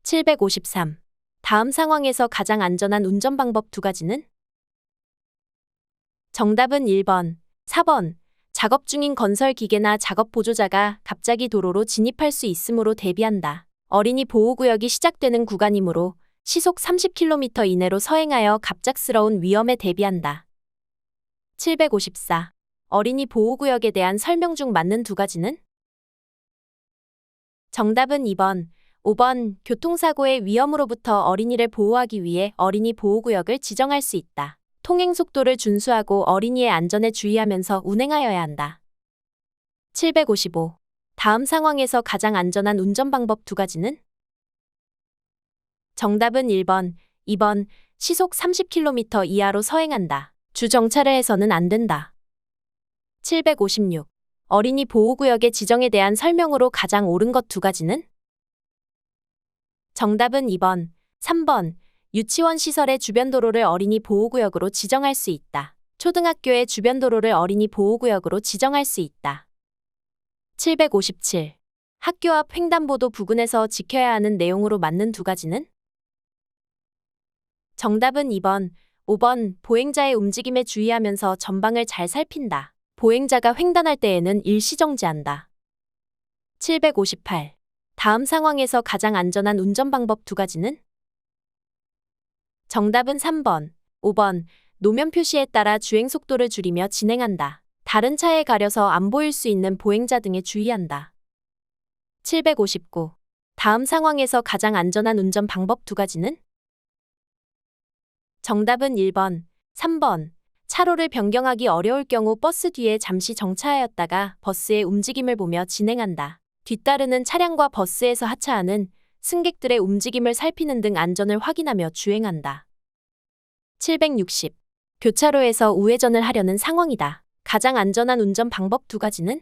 753. 다음 상황에서 가장 안전한 운전 방법 두 가지는? 정답은 1번, 4번. 작업 중인 건설 기계나 작업 보조자가 갑자기 도로로 진입할 수 있으므로 대비한다. 어린이 보호구역이 시작되는 구간이므로 시속 30km 이내로 서행하여 갑작스러운 위험에 대비한다. 754. 어린이 보호구역에 대한 설명 중 맞는 두 가지는? 정답은 2번, 5번. 교통사고의 위험으로부터 어린이를 보호하기 위해 어린이 보호구역을 지정할 수 있다. 통행 속도를 준수하고 어린이의 안전에 주의하면서 운행하여야 한다. 755. 다음 상황에서 가장 안전한 운전 방법 두 가지는? 정답은 1번, 2번. 시속 30km 이하로 서행한다. 주정차를 해서는 안 된다. 756. 어린이 보호구역의 지정에 대한 설명으로 가장 옳은 것 두 가지는? 정답은 2번, 3번. 유치원 시설의 주변 도로를 어린이 보호구역으로 지정할 수 있다. 초등학교의 주변 도로를 어린이 보호구역으로 지정할 수 있다. 757. 학교 앞 횡단보도 부근에서 지켜야 하는 내용으로 맞는 두 가지는? 정답은 2번, 5번. 보행자의 움직임에 주의하면서 전방을 잘 살핀다. 보행자가 횡단할 때에는 일시정지한다. 758. 다음 상황에서 가장 안전한 운전 방법 두 가지는? 정답은 3번, 5번. 노면 표시에 따라 주행 속도를 줄이며 진행한다. 다른 차에 가려서 안 보일 수 있는 보행자 등에 주의한다. 759. 다음 상황에서 가장 안전한 운전 방법 두 가지는? 정답은 1번, 3번. 차로를 변경하기 어려울 경우 버스 뒤에 잠시 정차하였다가 버스의 움직임을 보며 진행한다. 뒤따르는 차량과 버스에서 하차하는 승객들의 움직임을 살피는 등 안전을 확인하며 주행한다. 760. 교차로에서 우회전을 하려는 상황이다. 가장 안전한 운전 방법 두 가지는?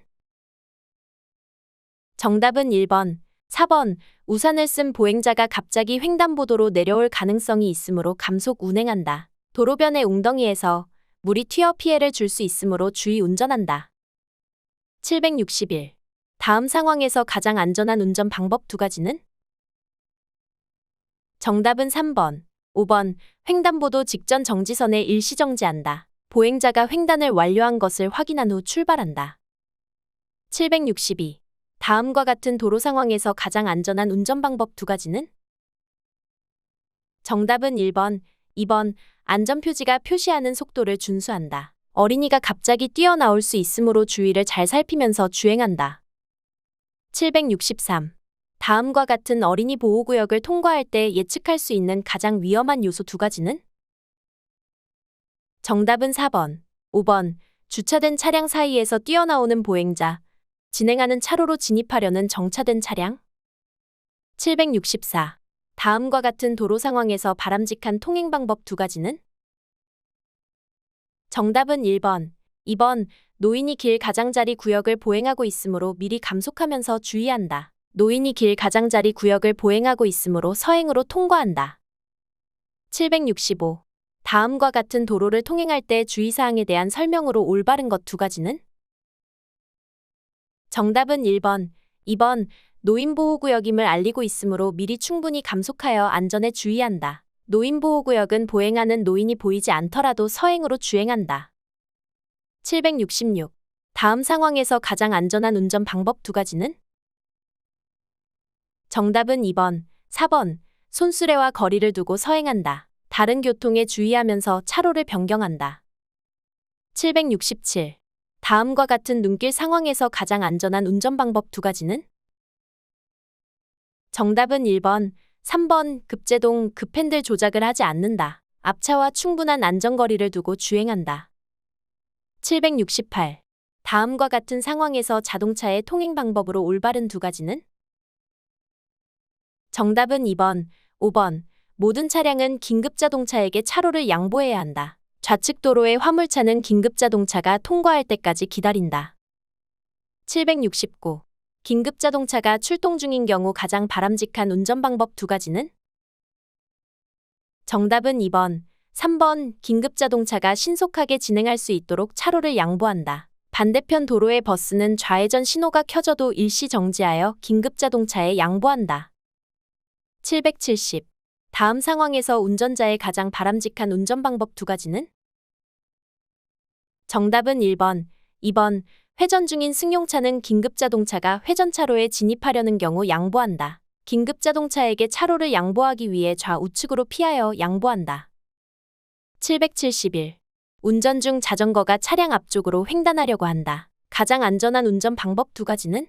정답은 1번, 4번. 우산을 쓴 보행자가 갑자기 횡단보도로 내려올 가능성이 있으므로 감속 운행한다. 도로변의 웅덩이에서 물이 튀어 피해를 줄 수 있으므로 주의 운전한다. 761. 다음 상황에서 가장 안전한 운전 방법 두 가지는? 정답은 3번, 5번. 횡단보도 직전 정지선에 일시정지한다. 보행자가 횡단을 완료한 것을 확인한 후 출발한다. 762. 다음과 같은 도로 상황에서 가장 안전한 운전 방법 두 가지는? 정답은 1번, 2번. 안전표지가 표시하는 속도를 준수한다. 어린이가 갑자기 뛰어나올 수 있으므로 주위를 잘 살피면서 주행한다. 763. 다음과 같은 어린이 보호구역을 통과할 때 예측할 수 있는 가장 위험한 요소 두 가지는? 정답은 4번, 5번. 주차된 차량 사이에서 뛰어나오는 보행자, 진행하는 차로로 진입하려는 정차된 차량. 764. 다음과 같은 도로 상황에서 바람직한 통행 방법 두 가지는? 정답은 1번, 2번. 노인이 길 가장자리 구역을 보행하고 있으므로 미리 감속하면서 주의한다. 노인이 길 가장자리 구역을 보행하고 있으므로 서행으로 통과한다. 765. 다음과 같은 도로를 통행할 때 주의사항에 대한 설명으로 올바른 것 두 가지는? 정답은 1번, 2번. 노인보호구역임을 알리고 있으므로 미리 충분히 감속하여 안전에 주의한다. 노인보호구역은 보행하는 노인이 보이지 않더라도 서행으로 주행한다. 766. 다음 상황에서 가장 안전한 운전 방법 두 가지는? 정답은 2번, 4번. 손수레와 거리를 두고 서행한다. 다른 교통에 주의하면서 차로를 변경한다. 767. 다음과 같은 눈길 상황에서 가장 안전한 운전 방법 두 가지는? 정답은 1번, 3번. 급제동, 급핸들 조작을 하지 않는다. 앞차와 충분한 안전거리를 두고 주행한다. 768. 다음과 같은 상황에서 자동차의 통행 방법으로 올바른 두 가지는? 정답은 2번, 5번. 모든 차량은 긴급자동차에게 차로를 양보해야 한다. 좌측 도로의 화물차는 긴급자동차가 통과할 때까지 기다린다. 769. 긴급자동차가 출동 중인 경우 가장 바람직한 운전 방법 두 가지는? 정답은 2번, 3번. 긴급자동차가 신속하게 진행할 수 있도록 차로를 양보한다. 반대편 도로의 버스는 좌회전 신호가 켜져도 일시 정지하여 긴급자동차에 양보한다. 770. 다음 상황에서 운전자의 가장 바람직한 운전 방법 두 가지는? 정답은 1번, 2번. 회전 중인 승용차는 긴급자동차가 회전차로에 진입하려는 경우 양보한다. 긴급자동차에게 차로를 양보하기 위해 좌우측으로 피하여 양보한다. 771. 운전 중 자전거가 차량 앞쪽으로 횡단하려고 한다. 가장 안전한 운전 방법 두 가지는?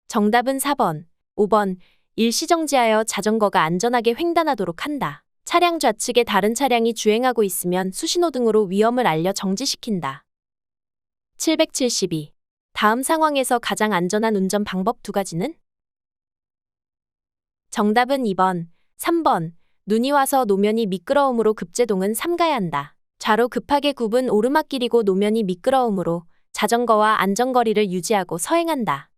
정답은 4번, 5번. 일시정지하여 자전거가 안전하게 횡단하도록 한다. 차량 좌측에 다른 차량이 주행하고 있으면 수신호 등으로 위험을 알려 정지시킨다. 772. 다음 상황에서 가장 안전한 운전 방법 두 가지는? 정답은 2번, 3번. 눈이 와서 노면이 미끄러우므로 급제동은 삼가야 한다. 좌로 급하게 굽은 오르막길이고 노면이 미끄러우므로 자전거와 안전거리를 유지하고 서행한다.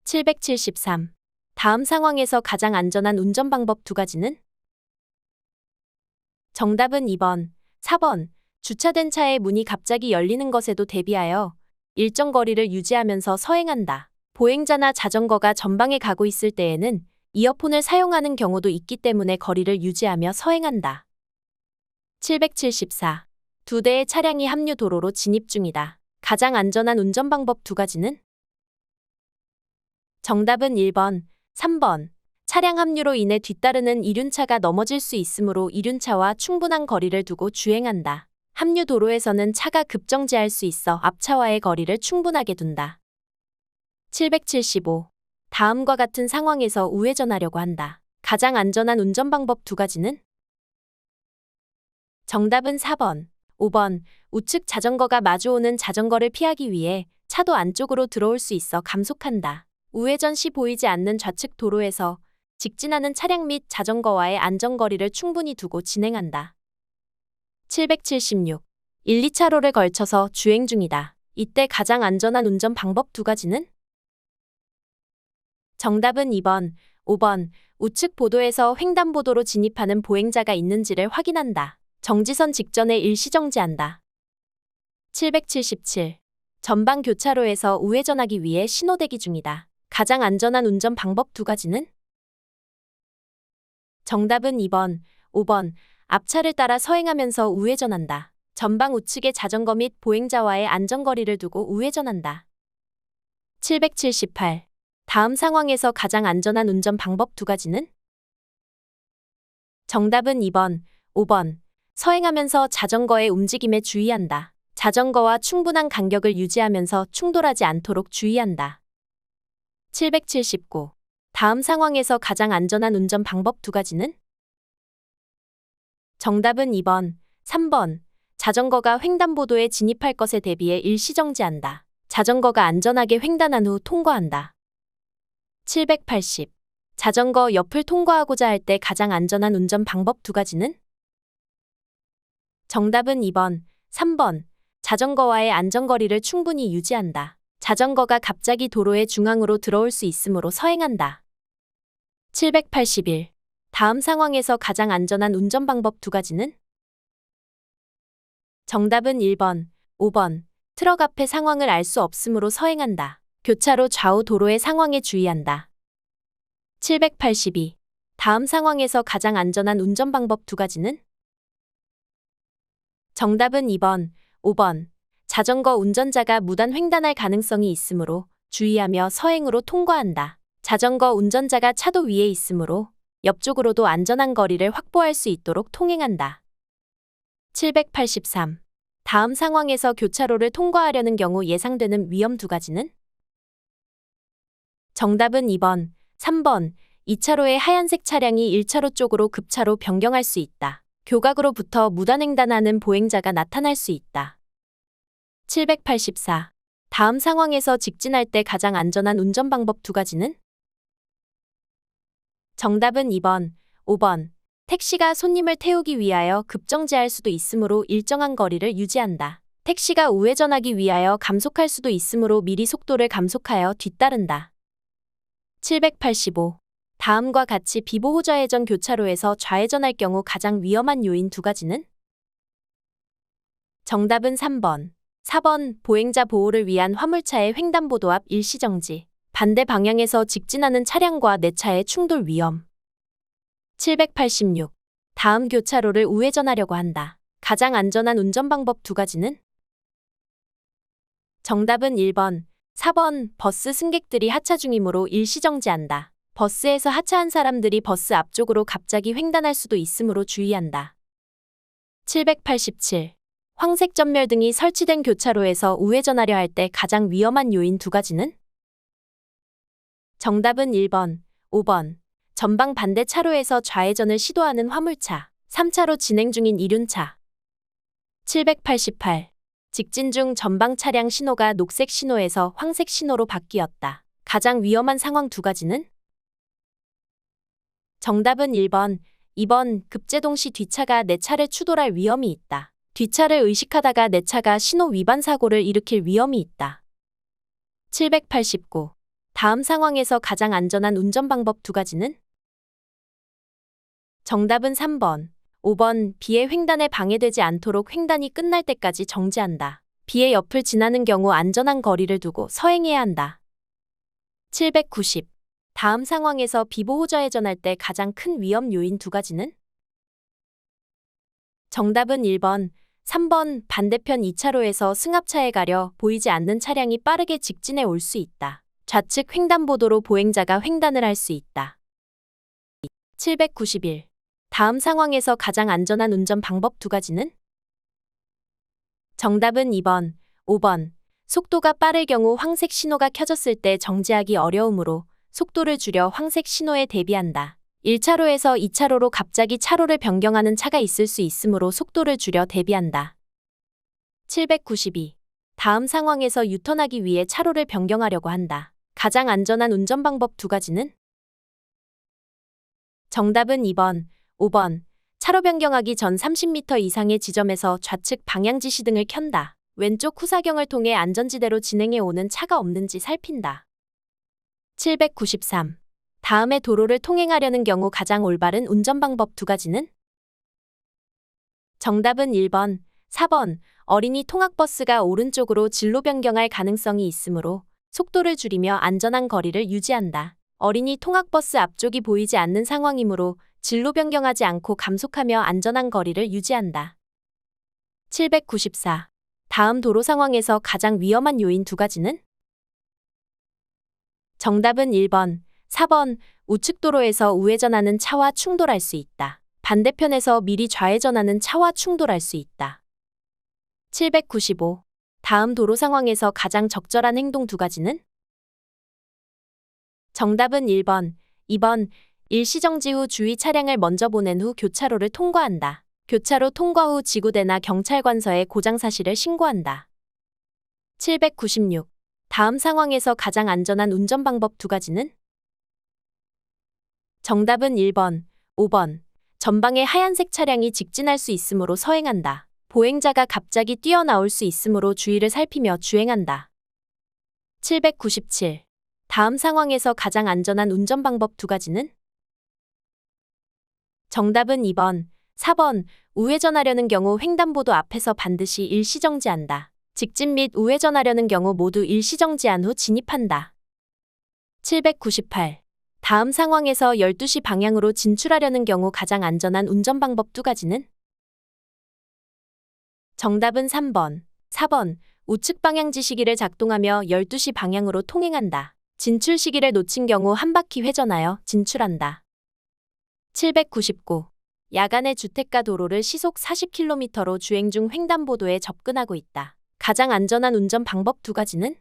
773. 다음 상황에서 가장 안전한 운전 방법 두 가지는? 정답은 2번, 4번. 주차된 차의 문이 갑자기 열리는 것에도 대비하여 일정 거리를 유지하면서 서행한다. 보행자나 자전거가 전방에 가고 있을 때에는 이어폰을 사용하는 경우도 있기 때문에 거리를 유지하며 서행한다. 774. 두 대의 차량이 합류 도로로 진입 중이다. 가장 안전한 운전 방법 두 가지는? 정답은 1번, 3번. 차량 합류로 인해 뒤따르는 이륜차가 넘어질 수 있으므로 이륜차와 충분한 거리를 두고 주행한다. 합류 도로에서는 차가 급정지할 수 있어 앞차와의 거리를 충분하게 둔다. 775. 다음과 같은 상황에서 우회전하려고 한다. 가장 안전한 운전 방법 두 가지는? 정답은 4번, 5번. 우측 자전거가 마주오는 자전거를 피하기 위해 차도 안쪽으로 들어올 수 있어 감속한다. 우회전 시 보이지 않는 좌측 도로에서 직진하는 차량 및 자전거와의 안전거리를 충분히 두고 진행한다. 776. 1, 2차로를 걸쳐서 주행 중이다. 이때 가장 안전한 운전 방법 두 가지는? 정답은 2번, 5번. 우측 보도에서 횡단보도로 진입하는 보행자가 있는지를 확인한다. 정지선 직전에 일시정지한다. 777. 전방 교차로에서 우회전하기 위해 신호대기 중이다. 가장 안전한 운전 방법 두 가지는? 정답은 2번, 5번. 앞차를 따라 서행하면서 우회전한다. 전방 우측의 자전거 및 보행자와의 안전거리를 두고 우회전한다. 778. 다음 상황에서 가장 안전한 운전 방법 두 가지는? 정답은 2번, 5번. 서행하면서 자전거의 움직임에 주의한다. 자전거와 충분한 간격을 유지하면서 충돌하지 않도록 주의한다. 779. 다음 상황에서 가장 안전한 운전 방법 두 가지는? 정답은 2번, 3번. 자전거가 횡단보도에 진입할 것에 대비해 일시정지한다. 자전거가 안전하게 횡단한 후 통과한다. 780. 자전거 옆을 통과하고자 할 때 가장 안전한 운전 방법 두 가지는? 정답은 2번, 3번. 자전거와의 안전거리를 충분히 유지한다. 자전거가 갑자기 도로의 중앙으로 들어올 수 있으므로 서행한다. 781. 다음 상황에서 가장 안전한 운전 방법 두 가지는? 정답은 1번, 5번. 트럭 앞의 상황을 알 수 없으므로 서행한다. 교차로 좌우 도로의 상황에 주의한다. 782. 다음 상황에서 가장 안전한 운전 방법 두 가지는? 정답은 2번, 5번. 자전거 운전자가 무단 횡단할 가능성이 있으므로 주의하며 서행으로 통과한다. 자전거 운전자가 차도 위에 있으므로 옆쪽으로도 안전한 거리를 확보할 수 있도록 통행한다. 783. 다음 상황에서 교차로를 통과하려는 경우 예상되는 위험 두 가지는? 정답은 2번, 3번. 2차로의 하얀색 차량이 1차로 쪽으로 급차로 변경할 수 있다. 교각으로부터 무단횡단하는 보행자가 나타날 수 있다. 784. 다음 상황에서 직진할 때 가장 안전한 운전 방법 두 가지는? 정답은 2번, 5번. 택시가 손님을 태우기 위하여 급정지할 수도 있으므로 일정한 거리를 유지한다. 택시가 우회전하기 위하여 감속할 수도 있으므로 미리 속도를 감속하여 뒤따른다. 785. 다음과 같이 비보호좌회전 교차로에서 좌회전할 경우 가장 위험한 요인 두 가지는? 정답은 3번, 4번. 보행자 보호를 위한 화물차의 횡단보도 앞 일시정지. 반대 방향에서 직진하는 차량과 내 차의 충돌 위험. 786. 다음 교차로를 우회전하려고 한다. 가장 안전한 운전 방법 두 가지는? 정답은 1번, 4번. 버스 승객들이 하차 중이므로 일시정지한다. 버스에서 하차한 사람들이 버스 앞쪽으로 갑자기 횡단할 수도 있으므로 주의한다. 787. 황색 전멸등이 설치된 교차로에서 우회전하려 할 때 가장 위험한 요인 두 가지는? 정답은 1번, 5번. 전방 반대 차로에서 좌회전을 시도하는 화물차, 3차로 진행 중인 이륜차. 788. 직진 중 전방 차량 신호가 녹색 신호에서 황색 신호로 바뀌었다. 가장 위험한 상황 두 가지는? 정답은 1번, 2번. 급제동 시 뒷차가 내 차를 추돌할 위험이 있다. 뒷차를 의식하다가 내 차가 신호 위반 사고를 일으킬 위험이 있다. 789. 다음 상황에서 가장 안전한 운전 방법 두 가지는? 정답은 3번, 5번 비의 횡단에 방해되지 않도록 횡단이 끝날 때까지 정지한다. 비의 옆을 지나는 경우 안전한 거리를 두고 서행해야 한다. 790. 다음 상황에서 비보호자 회전할 때 가장 큰 위험 요인 두 가지는? 정답은 1번, 3번 반대편 2차로에서 승합차에 가려 보이지 않는 차량이 빠르게 직진해 올 수 있다. 좌측 횡단보도로 보행자가 횡단을 할 수 있다. 791. 다음 상황에서 가장 안전한 운전 방법 두 가지는? 정답은 2번, 5번. 속도가 빠를 경우 황색 신호가 켜졌을 때 정지하기 어려우므로 속도를 줄여 황색 신호에 대비한다. 1차로에서 2차로로 갑자기 차로를 변경하는 차가 있을 수 있으므로 속도를 줄여 대비한다. 792. 다음 상황에서 유턴하기 위해 차로를 변경하려고 한다. 가장 안전한 운전 방법 두 가지는? 정답은 2번, 5번. 차로 변경하기 전 30m 이상의 지점에서 좌측 방향 지시 등을 켠다. 왼쪽 후사경을 통해 안전지대로 진행해 오는 차가 없는지 살핀다. 793. 다음의 도로를 통행하려는 경우 가장 올바른 운전 방법 두 가지는? 정답은 1번, 4번. 어린이 통학버스가 오른쪽으로 진로 변경할 가능성이 있으므로 속도를 줄이며 안전한 거리를 유지한다. 어린이 통학버스 앞쪽이 보이지 않는 상황이므로 진로 변경하지 않고 감속하며 안전한 거리를 유지한다. 794. 다음 도로 상황에서 가장 위험한 요인 두 가지는? 정답은 1번, 4번. 우측 도로에서 우회전하는 차와 충돌할 수 있다. 반대편에서 미리 좌회전하는 차와 충돌할 수 있다. 795. 다음 도로 상황에서 가장 적절한 행동 두 가지는? 정답은 1번, 2번. 일시정지 후 주의 차량을 먼저 보낸 후 교차로를 통과한다. 교차로 통과 후 지구대나 경찰관서에 고장 사실을 신고한다. 796. 다음 상황에서 가장 안전한 운전 방법 두 가지는? 정답은 1번, 5번. 전방에 하얀색 차량이 직진할 수 있으므로 서행한다. 보행자가 갑자기 뛰어나올 수 있으므로 주의를 살피며 주행한다. 797. 다음 상황에서 가장 안전한 운전 방법 두 가지는? 정답은 2번, 4번. 우회전하려는 경우 횡단보도 앞에서 반드시 일시정지한다. 직진 및 우회전하려는 경우 모두 일시정지한 후 진입한다. 798. 다음 상황에서 12시 방향으로 진출하려는 경우 가장 안전한 운전 방법 두 가지는? 정답은 3번, 4번. 우측 방향 지시기를 작동하며 12시 방향으로 통행한다. 진출 시기를 놓친 경우 한 바퀴 회전하여 진출한다. 799. 야간의 주택가 도로를 시속 40km로 주행 중 횡단보도에 접근하고 있다. 가장 안전한 운전 방법 두 가지는?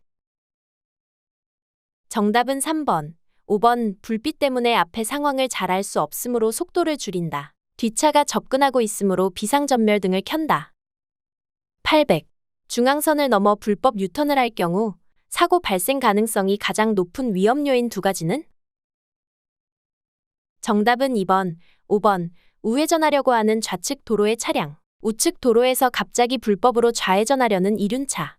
정답은 3번, 5번. 불빛 때문에 앞의 상황을 잘 알 수 없으므로 속도를 줄인다. 뒷차가 접근하고 있으므로 비상전멸 등을 켠다. 800. 중앙선을 넘어 불법 유턴을 할 경우 사고 발생 가능성이 가장 높은 위험 요인 두 가지는? 정답은 2번, 5번. 우회전하려고 하는 좌측 도로의 차량, 우측 도로에서 갑자기 불법으로 좌회전하려는 이륜차,